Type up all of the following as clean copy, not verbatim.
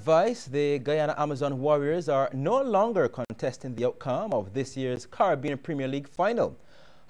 advice, the Guyana Amazon Warriors are no longer contesting the outcome of this year's Caribbean Premier League final.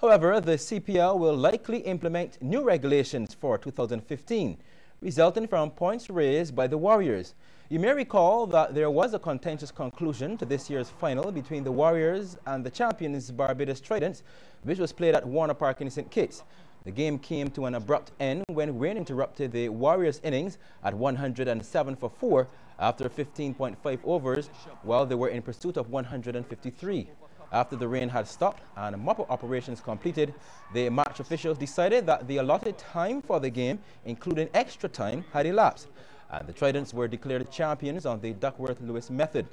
However, the CPL will likely implement new regulations for 2015, resulting from points raised by the Warriors. You may recall that there was a contentious conclusion to this year's final between the Warriors and the champions Barbados Tridents, which was played at Warner Park in St. Kitts. The game came to an abrupt end when rain interrupted the Warriors' innings at 107 for 4 after 15.5 overs while they were in pursuit of 153. After the rain had stopped and mop-up operations completed, the match officials decided that the allotted time for the game, including extra time, had elapsed, and the Tridents were declared champions on the Duckworth-Lewis method.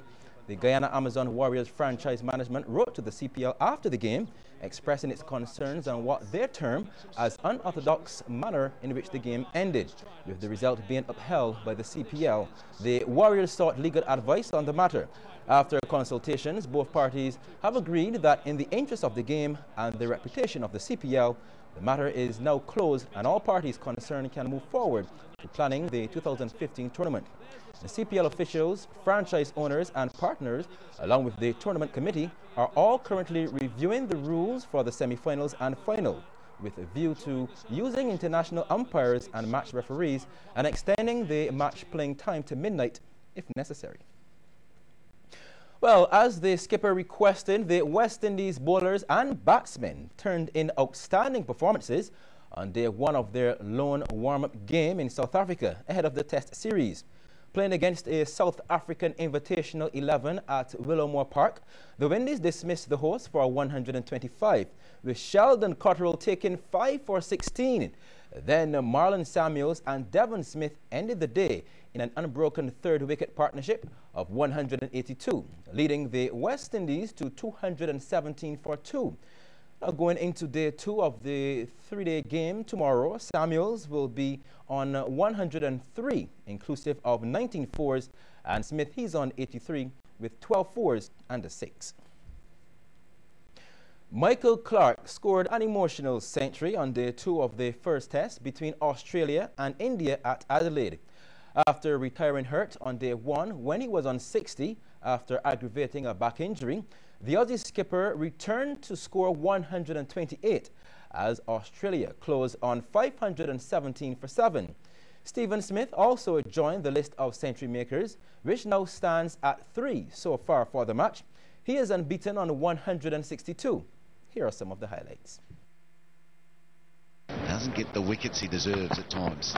The Guyana Amazon Warriors franchise management wrote to the CPL after the game, expressing its concerns on what they term as unorthodox manner in which the game ended, with the result being upheld by the CPL. The Warriors sought legal advice on the matter. After consultations, both parties have agreed that in the interest of the game and the reputation of the CPL, the matter is now closed and all parties concerned can move forward to planning the 2015 tournament. The CPL officials, franchise owners and partners, along with the tournament committee, are all currently reviewing the rules for the semi-finals and final, with a view to using international umpires and match referees and extending the match playing time to midnight if necessary. Well, as the skipper requested, the West Indies bowlers and batsmen turned in outstanding performances on day one of their lone warm-up game in South Africa ahead of the Test series. Playing against a South African Invitational 11 at Willowmore Park, the Windies dismissed the hosts for 125, with Sheldon Cotterill taking 5 for 16. Then Marlon Samuels and Devon Smith ended the day in an unbroken third-wicket partnership of 182, leading the West Indies to 217 for 2. Now going into day 2 of the 3-day game tomorrow, Samuels will be on 103, inclusive of 19 fours, and Smith, he's on 83 with 12 fours and a 6. Michael Clarke scored an emotional century on day 2 of the first test between Australia and India at Adelaide. After retiring hurt on day 1 when he was on 60 after aggravating a back injury, the Aussie skipper returned to score 128 as Australia closed on 517 for 7. Stephen Smith also joined the list of century makers, which now stands at 3 so far for the match. He is unbeaten on 162. Here are some of the highlights. Doesn't get the wickets he deserves at times.